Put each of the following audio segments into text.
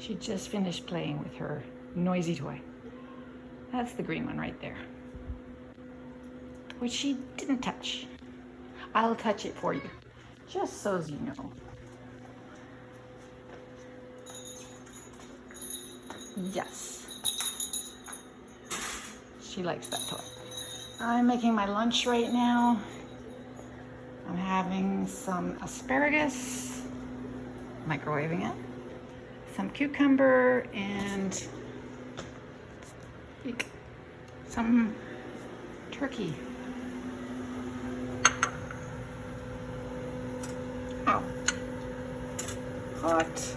She just finished playing with her noisy toy. That's the green one right there, which she didn't touch. I'll touch it for you, just so as you know. Yes, she likes that toy. I'm making my lunch right now. I'm having some asparagus, microwaving it, some cucumber, and some turkey. Oh, hot.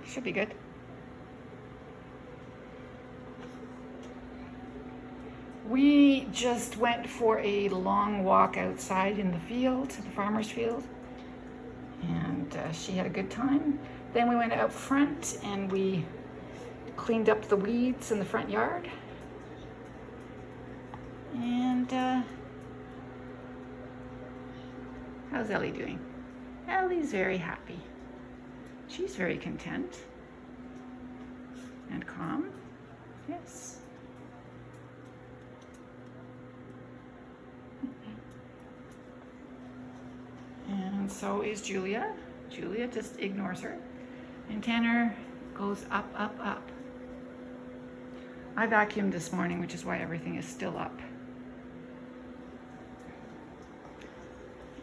Should be good. We just went for a long walk outside in the field, the farmer's field, and she had a good time. Then we went out front and we cleaned up the weeds in the front yard. And how's Ellie doing? Ellie's very happy. She's very content and calm. Yes. And so is Julia. Julia just ignores her. And Tanner goes up, up, up. I vacuumed this morning, which is why everything is still up.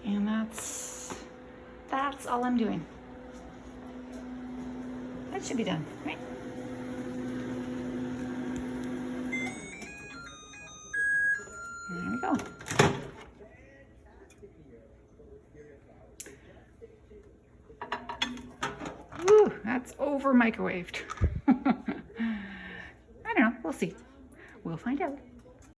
And that's all I'm doing. That should be done, right? There we go. Ooh, that's over microwaved. I don't know, we'll see. We'll find out.